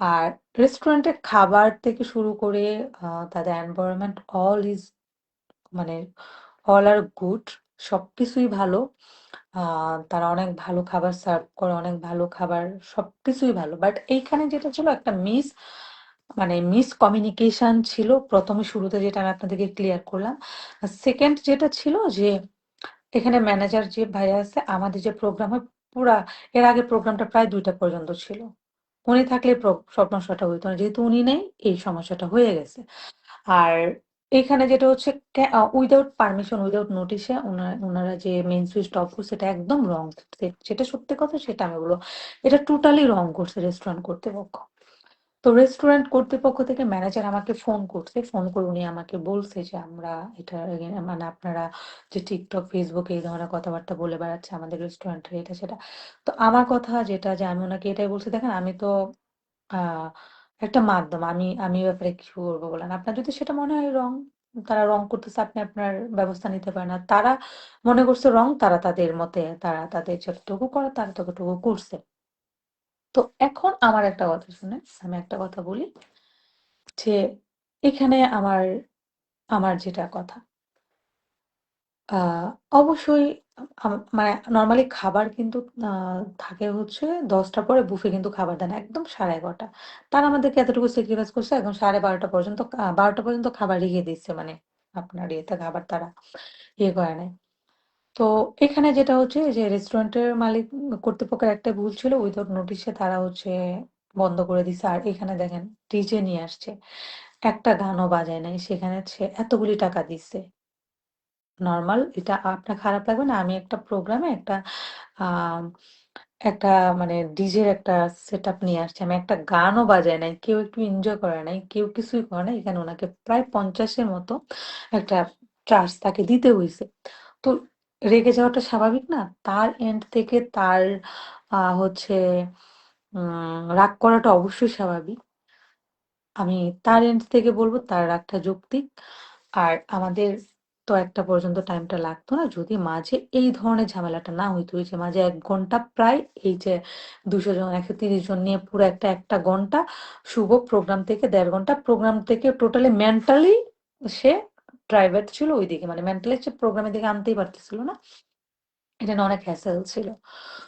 আর রেস্টুরেন্টের খাবার থেকে শুরু করে তাদের এনভায়রনমেন্ট মানে অল আর গুড। সবকিছুই ভালো। তারা অনেক ভালো খাবার সার্ভ করে, অনেক ভালো খাবার, সবকিছুই ভালো। বাট এইখানে যেটা ছিল একটা মিস কমিউনিকেশন ছিল। প্রথমে শুরুতে যেটা আমি আপনাদেরকে ক্লিয়ার করলাম। সেকেন্ড যেটা ছিল যে এখানে ম্যানেজার যে ভাইয়া আছে, আমাদের যে প্রোগ্রাম হয় পুরা, এর আগে প্রোগ্রামটা প্রায় 2টা পর্যন্ত ছিল। উনি থাকলে সমস্যাটা হইতো না, যেহেতু উনি নেই এই সমস্যাটা হয়ে গেছে। আর এখানে যেটা হচ্ছে উইদাউট পারমিশন, উইদাউট নোটিশে ওনারা যে মেইন সুইচ অফ করছে, এটা একদম রং। যেটা সত্যি কথা সেটা আমি বলবো, এটা টোটালি রং করছে রেস্টুরেন্ট কর্তৃপক্ষ। তো রেস্টুরেন্ট কর্তৃপক্ষ থেকে ম্যানেজার আমাকে ফোন করছে। ফোন করে উনি আমাকে বলছে যে আমরা এটা মানে আপনারা যে টিকটক, ফেসবুকে এই ধরনের কথাবার্তা বলে বেড়াচ্ছে আমাদের রেস্টুরেন্টের, এটা সেটা। তো আমার কথা যেটা যে আমি ওনাকে এটাই বলছি, দেখেন আমি তো আহ একটা মাধ্যম, আমি এ ব্যাপারে কি করবো বলেন? আপনার যদি সেটা মনে হয় রং, তারা রং করতেছে, আপনি আপনার ব্যবস্থা নিতে পারেন। আর তারা মনে করছে রং, তারা তাদের মতে, তারা তাদের যতটুকু করে তারা ততটুকু করছে। তো এখন আমার একটা কথা শুনে আমি একটা কথা বলি যে এখানে আমার আমার যেটা কথা, আহ অবশ্যই মানে নর্মালি খাবার কিন্তু থাকে হচ্ছে 10টার পরে বুফে কিন্তু খাবার দেয় না, একদম 11:30। তারা আমাদেরকে এতটুকু স্যাক্রিফাইস করছে, একদম 12:30 পর্যন্ত, 12টা পর্যন্ত খাবার রেখে দিচ্ছে, মানে আপনার ইয়েতে খাবার তারা ইয়ে করে নাই। তো এখানে যেটা হচ্ছে যে রেস্টুরেন্টের মালিক কর্তৃপক্ষের একটা ভুল ছিল, উইদাউট নোটিশে তারা হচ্ছে বন্ধ করে দিছে। আর এখানে দেখেন ডিজে নিয়ে আসছে, একটা গানও বাজায় নাই, সেখানে সে এতগুলি টাকা দিচ্ছে। নরমাল এটা আপনার খারাপ লাগবে না? আমি একটা প্রোগ্রামে আম একটা মানে ডিজের একটা সেটআপ নিয়ে আসছি। আমি একটা গানও বাজাই নাই। কেউ একটু এনজয় করে নাই। কেউ কিছুই করে নাই। এখানে উনাকে প্রায় 50 এর মতো একটা চার্জ তাকে দিতে হইছে। তো রেগে যাওয়াটা স্বাভাবিক না? তার এন্ড থেকে তার হচ্ছে রাগ করাটা অবশ্যই স্বাভাবিক। আমি তার এন্ড থেকে বলবো তার রাগটা যৌক্তিক। আর আমাদের তো একটা পর্যন্ত টাইমটা লাগতো না যদি মাঝে এই ধরনের ঝামেলাটা না হইতো। ওই যে মাঝে 1 ঘন্টা প্রায় এই যে 200 জন 130 জন নিয়ে পুরো একটা ঘন্টা শুভ প্রোগ্রাম থেকে 1.5 ঘন্টা প্রোগ্রাম থেকে টোটালি মেন্টালি সে ড্রাইভার ছিল ওইদিকে, মানে মেন্টালি সে প্রোগ্রামের দিকে আনতেই পারতেছিল না। এটা নিয়ে অনেক হ্যাসেল ছিল।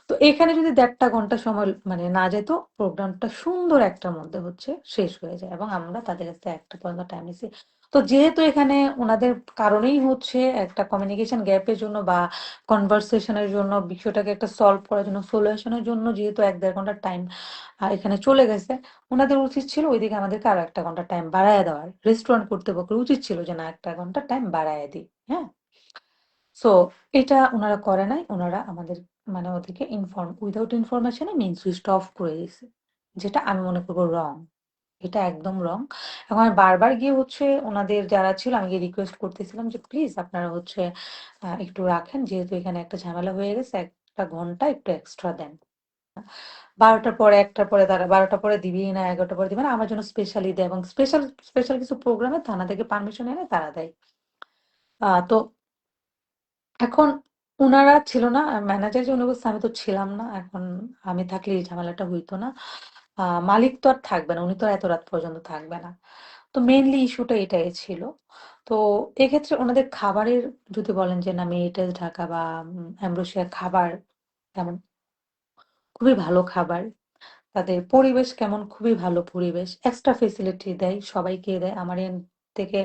তো এখানে যদি 1.5 ঘন্টা সময় মানে না যেত, প্রোগ্রামটা সুন্দর একটার মধ্যে হচ্ছে শেষ হয়ে যায় এবং আমরা তাদের কাছে 1টা পর্যন্ত টাইম নিছি। তো যেহেতু এখানে ওনাদের কারণেই হচ্ছে একটা কমিউনিকেশন গ্যাপের জন্য বা কনভারসেশনের জন্য, বিষয়টাকে একটা সলভ করার জন্য, সলিউশনের জন্য যেহেতু 1-1.5 ঘন্টার টাইম এখানে চলে গেছে, ওনাদের উচিত ছিল ওইদিকে আমাদেরকে আরো 1টা ঘন্টা টাইম বাড়ায় দেওয়ার। রেস্টুরেন্ট কর্তৃপক্ষের উচিত ছিল যে না 1টা ঘন্টা টাইম বাড়ায় দিই। হ্যাঁ, সো এটা উনারা করে নাই। উনারা আমাদের মানে ওদেরকে উইদাউট ইনফরমেশনে মেইন সুইচটা অফ করে দিছে। যেটা আমি মনে করব রং। এটা একদম রং। এখন আমি বারবার গিয়ে হচ্ছে ওনাদের যারা ছিল আমি গিয়ে রিকোয়েস্ট করতেছিলাম যে প্লিজ আপনারা হচ্ছে একটু রাখেন, যেহেতু এখানে একটা ঝামেলা হয়ে গেছে, 1টা ঘন্টা একটু এক্সট্রা দেন। 12টার পরে 1টার পরে তারা 12টার পরে দিবেই না, 11টার পরে দিবে না, আমার জন্য স্পেশালি দেয় এবং স্পেশাল স্পেশাল কিছু প্রোগ্রামে থানা থেকে পারমিশন এনে তারা দেয়। তো এখন উনারা ছিল না, ম্যানেজার যে উনি বলছে আমি তো ছিলাম না। এখন আমি থাকলে এই ঝামেলাটা হইতো না। মালিক তো আর থাকবে না, উনি তো আর এত রাত পর্যন্ত থাকবে না। তো মেইনলি ইস্যুটা এটাই ছিল। তো এক্ষেত্রে ওনাদের খাবারের যদি বলেন যে না মেরিটাস ঢাকা বা অ্যাম্ব্রোসিয়ার খাবার তেমন খুবই ভালো খাবার। তাদের পরিবেশ কেমন? খুবই ভালো পরিবেশ। এক্সট্রা ফেসিলিটি দেয়, সবাইকে দেয়। আমার এন্ড থেকে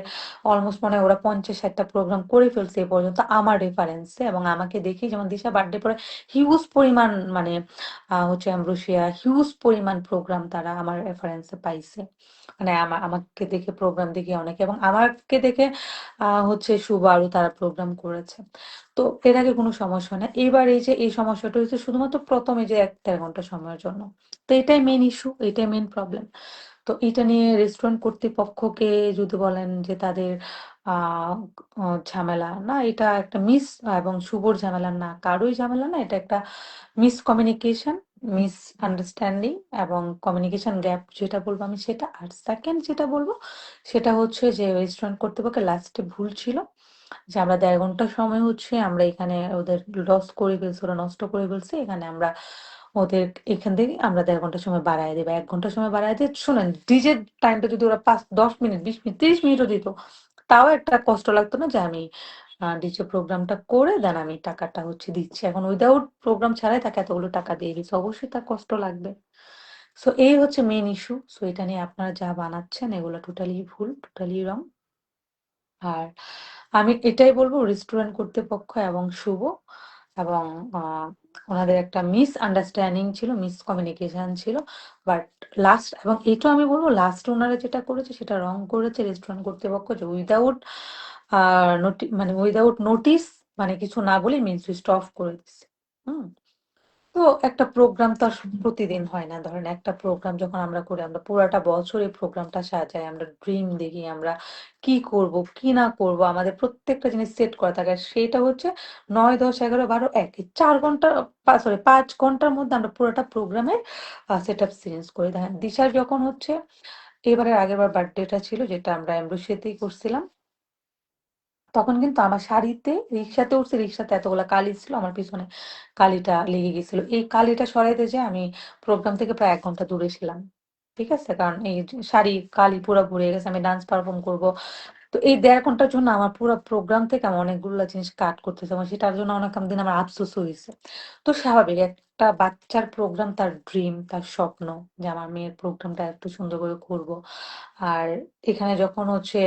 অলমোস্ট মনে হয় ওরা 50-60টা প্রোগ্রাম করে ফেলছে এ পর্যন্ত আমার রেফারেন্সে এবং আমাকে দেখেই, যেমন দিশা বার্থডে পরে হিউজ পরিমাণ মানে হচ্ছে অ্যাম্ব্রোসিয়া হিউজ পরিমাণ প্রোগ্রাম তারা আমার রেফারেন্সে পাইছে। মানে আমাকে দেখে প্রোগ্রাম দেখে অনেকে, এবং আমাকে দেখে হচ্ছে শুভ আরও তারা প্রোগ্রাম করেছে। তো এর আগে কোনো সমস্যা হয় না। এবার এই যে এই সমস্যাটা হয়েছে শুধুমাত্র প্রথম এই যে 1-1.5 ঘন্টা সময়ের জন্য। তো এটাই মেইন ইস্যু, এটাই মেইন প্রবলেম। তো এটা নিয়ে রেস্টুরেন্ট কর্তৃপক্ষকে যদি বলেন যে তাদের আহ ঝামেলা না, এটা একটা এবং শুভর ঝামেলা না, কারোই ঝামেলা না, এটা একটা মিসকমিউনিকেশন। মিস আন্ডারস্ট্যান্ডিং এবং কমিউনিকেশন গ্যাপ যেটা বলবো আমি সেটা। আর সেকেন্ড যেটা বলবো সেটা হচ্ছে যে রেস্টুরেন্ট কর্তৃপক্ষের লাস্টে ভুল ছিল যে আমরা ১.৫ ঘন্টা সময় হচ্ছে আমরা এখানে ওদের লস করে ফেলছি, ওরা নষ্ট করে ফেলছে। এখানে আমরা ওদের এখান থেকে আমরা ১.৫ ঘন্টা সময় বাড়ায় দেব। ১ ঘন্টা সময় বাড়ায় দিয়ে শুনেন ডিজের টাইমটা যদি ওরা ৫, ১০ মিনিট, ২০ মিনিট, ৩০ মিনিটও দিত, তাও একটা কষ্ট লাগতো না যে আমি ডিজে প্রোগ্রামটা করে দেন আমি টাকাটা হচ্ছে দিচ্ছি। এখন উইথআউট প্রোগ্রাম ছাড়াই তাকে এতগুলো টাকা দিয়ে দিচ্ছি। অবশ্যই তার কষ্ট লাগবে। সো এই হচ্ছে মেইন ইস্যু। সো এটা নিয়ে আপনারা যা বানাচ্ছেন এগুলো টোটালি ভুল, টোটালি রং। আর আমি এটাই বলবো রেস্টুরেন্ট কর্তৃপক্ষ এবং শুভ এবং ওনাদের একটা মিসআন্ডারস্ট্যান্ডিং ছিল, মিসকমিউনিকেশন ছিল। বাট লাস্ট এবং এটা আমি বলবো লাস্ট ওনারা যেটা করেছে সেটা রং করেছে রেস্টুরেন্ট কর্তৃপক্ষ যে উইদাউট মানে উইদাউট নোটিস মানে কিছু না বলে মেইন সুইচটা অফ করে দিচ্ছে। হুম। তো একটা প্রোগ্রাম তো আর প্রতিদিন হয় না। ধরেন একটা প্রোগ্রাম যখন আমরা করি, আমরা পুরাটা বছর এই প্রোগ্রামটা সাজাই। আমরা ড্রিম দেখি, আমরা কি করব, কি না করব। আমাদের প্রত্যেকটা জিনিস সেট করা থাকে। আর সেটা হচ্ছে ৯, ১০, ১১, ১২, ১ এই ৪ ঘন্টা সরি ৫ ঘন্টার মধ্যে আমরা পুরোটা প্রোগ্রামের সেটআপ চেঞ্জ করি। দেখেন দিশার যখন হচ্ছে এবারের আগেরবার বার্থডেটা ছিল যেটা আমরা এমব্রোসিয়াতেই করছিলাম। তখন কিন্তু আমার শাড়িতে রিক্সাতে উঠছি, রিক্সাতে এতগুলা কালি ছিল, আমার পিছনে কালিটা লেগে গেছিল। এই কালিটা সরাইতে যেয়ে আমি প্রোগ্রাম থেকে প্রায় ১ ঘন্টা দূরে ছিলাম। ঠিক আছে? কারণ এই যে শাড়ির কালি পুরা পুড়ে গেছে। আমি ডান্স পারফর্ম করব। তো এই ১.৫ ঘন্টার জন্য আমার পুরা প্রোগ্রাম থেকে আমি অনেকগুলা জিনিস কাট করতেছি। এবং সেটার জন্য অনেক দিন আমার আফসোসও হইছে। তো স্বাভাবিক একটা বাচ্চার প্রোগ্রাম তার ড্রিম, তার স্বপ্ন যে আমার মেয়ের প্রোগ্রামটা এত সুন্দর করে করব। আর এখানে যখন হচ্ছে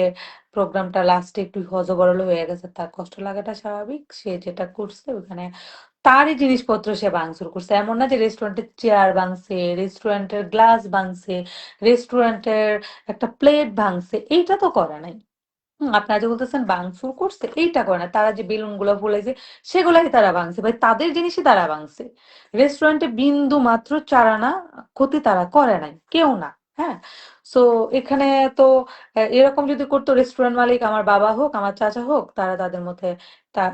প্রোগ্রামটা লাস্টে একটু হযবরল হয়ে গেছে, তার কষ্ট লাগাটা স্বাভাবিক। সে যেটা করছে ওখানে তারই জিনিসপত্র সে ভাঙচুর করছে। এমন না যে রেস্টুরেন্টের চেয়ার ভাঙছে, রেস্টুরেন্টের গ্লাস ভাঙছে, রেস্টুরেন্টের একটা প্লেট ভাঙছে। এইটা তো করে নাই। আপনারা যে বলতেছেন ভাঙচুর করছে, এইটা করে না। তারা যে বেলুনগুলো ফুলাইছে, সেগুলাই তারা ভাঙছে। ভাই তাদের জিনিসই তারা ভাঙছে। রেস্টুরেন্টে বিন্দু মাত্র ৪ আনা ক্ষতি তারা করে নাই। কেউ না। হ্যাঁ? সো এখানে তো এরকম যদি করতো রেস্টুরেন্ট মালিক আমার বাবা হোক, আমার চাচা হোক, তারা তাদের মধ্যে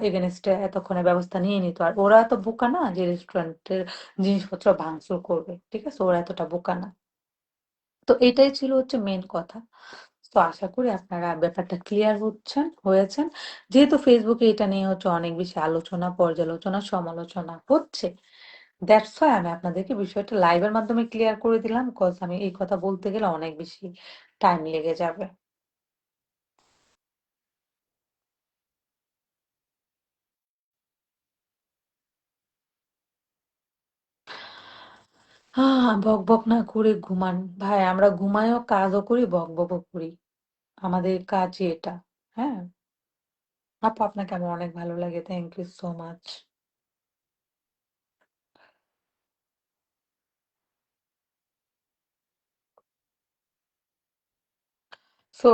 এগেইনস্ট এ এতক্ষণে ব্যবস্থা নিয়ে নিত। আর ওরা এত বোকা না যে রেস্টুরেন্টের জিনিসপত্র ভাঙচুর করবে। ঠিক আছে? ওরা এতটা বোকা না। তো এটাই ছিল হচ্ছে মেইন কথা। তো আশা করি আপনারা ব্যাপারটা ক্লিয়ার হয়েছেন। যেহেতু ফেসবুকে এটা নিয়ে হচ্ছে অনেক বেশি আলোচনা, পর্যালোচনা, সমালোচনা হচ্ছে। দ্যাটস হোয়াই আমি আপনাদেরকে বিষয়টা লাইভের মাধ্যমে ক্লিয়ার করে দিলাম। কজ আমি এই কথা বলতে গেলে অনেক বেশি টাইম লেগে যাবে। বকবক না করে ঘুমান। ভাই আমরা ঘুমাইও কাজও করি, বকবকও করি। আমাদের কাজই এটা। হ্যাঁ? আপু আপনাকে আমার অনেক ভালো লাগে। Thank you so much. So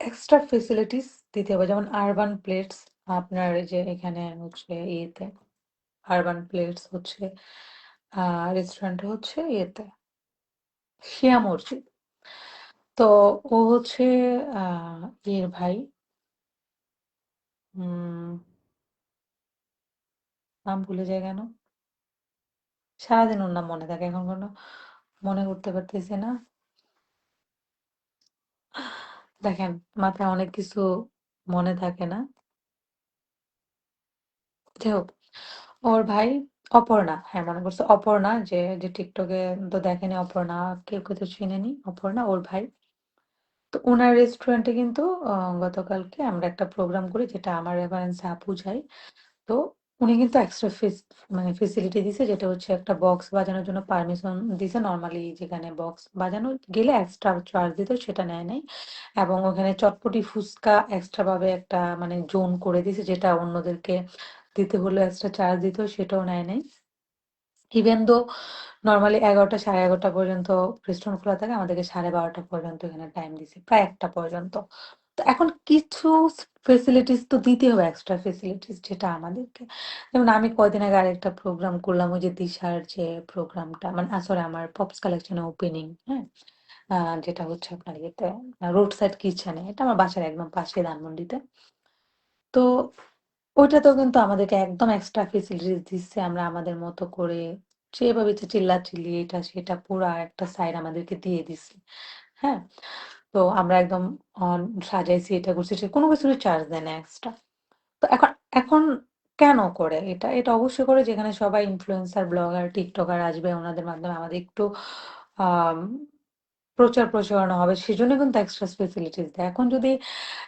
extra facilities দিতে হবে। যেমন আরবান প্লেটস আপনার এই যে এখানে হচ্ছে ইয়েতে আরবান প্লেটস হচ্ছে রেস্টুরেন্টে হচ্ছে ইয়েতে শিয়া মসজিদ। তো ও হচ্ছে ইয়ের ভাই উম নাম ভুলে যায় কেন? সারাদিন ওর নাম মনে থাকে এখন কোনো মনে করতে পারতেছি না। দেখেন মাথায় অনেক কিছু মনে থাকে না। যাই হোক ওর ভাই অপর্ণা, হ্যাঁ মনে করছে অপর্ণা যে টিকটকে তো দেখেনি অপর্ণা, কেউ কেউ তো চিনেনি অপর্ণা ওর ভাই। তো ওনার রেস্টুরেন্টে কিন্তু গতকালকে আমরা একটা প্রোগ্রাম করি যেটা আমার রেফারেন্সে আপু যায়। তো উনি কিন্তু এক্সট্রা মানে ফেসিলিটি দিছে যেটা হচ্ছে একটা বক্স বাজানোর জন্য পারমিশন দিছে। নরমালি যেখানে বক্স বাজানো গেলে এক্সট্রা চার্জ দিত সেটা নেয় নাই। এবং ওখানে চটপটি ফুচকা এক্সট্রা ভাবে একটা মানে জোন করে দিছে যেটা অন্যদেরকে দিতে হলে এক্সট্রা চার্জ দিত সেটাও নেয় নাই। ইভেন দো নরমালি ১১টা ১১:৩০ পর্যন্ত রেস্টুরেন্ট খোলা থাকে, আমাদেরকে ১২:৩০ পর্যন্ত এখানে টাইম দিছে। প্রায় ১টা পর্যন্ত। তো এখন কিছু ফেসিলিটিস তো দিতে হবে এক্সট্রা ফেসিলিটিস যেটা আমাদেরকে। যেমন আমি কয়দিন আগে আরেকটা প্রোগ্রাম করলাম ওই যে দিশার যে প্রোগ্রামটা মানে সরি আমার পপস কালেকশনের ওপেনিং, হ্যাঁ? আ যেটা হচ্ছে আপনার ইয়েতে রোড সাইড কিচেনে। এটা আমার বাসার একদম পাশে ধানমন্ডিতে। তো ওইটাতেও কিন্তু আমাদেরকে একদম এক্সট্রা ফেসিলিটিস দিচ্ছে। আমরা আমাদের মতো করে যেভাবে ইচ্ছা চিল্লাচিল্লি এটা সেটা পুরা একটা সাইড আমাদেরকে দিয়ে দিছে। হ্যাঁ? তো আমরা একদম অন সাজাইছি, এটা করছি, সে কোনো কিছুরই চার্জ দেয় না এক্সট্রা। তো এখন এখন কেন করে এটা? এটা অবশ্যই করে যেখানে সবাই ইনফ্লুয়েন্সার, ব্লগার, টিকটকার আসবে ওনাদের মাধ্যমে আমাদের একটু আম প্রচার প্রসারণা হবে। সেজন্য কিন্তু এক্সট্রা ফেসিলিটিস দেয়। এখন যদি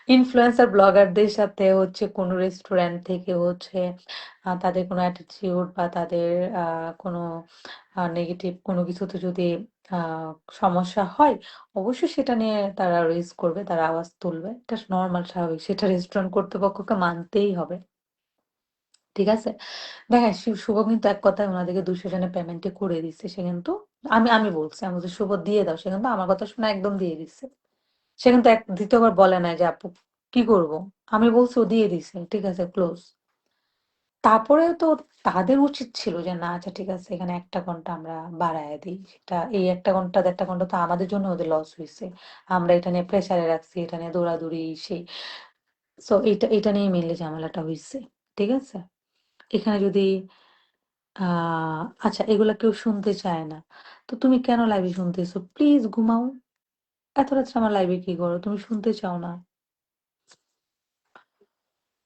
ইনফ্লুয়েন্সার ব্লগারদের সাথে হচ্ছে কোনো রেস্টুরেন্ট থেকে হচ্ছে তাদের কোনো অ্যাটিটিউড বা তাদের আ কোনো নেগেটিভ কোনো কিছুতে যদি আ সমস্যা হয়, অবশ্যই সেটা নিয়ে তারা রেইজ করবে, তারা আওয়াজ তুলবে। এটা নরমাল স্বাভাবিক। সেটা রেস্টুরেন্ট কর্তৃপক্ষকে মানতেই হবে। ঠিক আছে? দেখেন শুভ কিন্তু এক কথায় উনাদেরকে ২০০ জনের পেমেন্টই করে দিছে। সে কিন্তু আমি বলছি, আমি বলছি, "শুভ দিয়ে দাও।" সে কিন্তু আমার কথা শুনে একদম দিয়ে দিছে। সে কিন্তু ২য় বার বলে নাই যে, "আপু কি করব?" আমি বলছি ও দিয়ে দিছে। ঠিক আছে ক্লোজ। তারপরেও তো তাদের উচিত ছিল যে না আচ্ছা ঠিক আছে এখানে ১ টা ঘন্টা আমরা বাড়ায়া দেই। সেটা এই ১ টা ঘন্টা ১.৫ টা ঘন্টা তো আমাদের জন্য ওদের লস হইছে। আমরা এটা নিয়ে প্রেশারে রাখছি, এটা নিয়ে দৌড়াদৌড়ি সেই। সো এটা নিয়ে মেইনলি ঝামেলাটা হইছে। ঠিক আছে? এখানে যদি আ আচ্ছা এগুলা কেউ শুনতে চায় না। তো তুমি কেন লাইভে শুনতেছো? প্লিজ ঘুমাও। এত রাত্রে আমার লাইভে কি করো? তুমি শুনতে চাও না।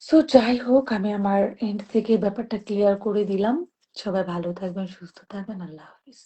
সো যাই হোক আমি আমার এন্ড থেকে ব্যাপারটা ক্লিয়ার করে দিলাম। সবাই ভালো থাকবেন, সুস্থ থাকবেন। আল্লাহ হাফেজ।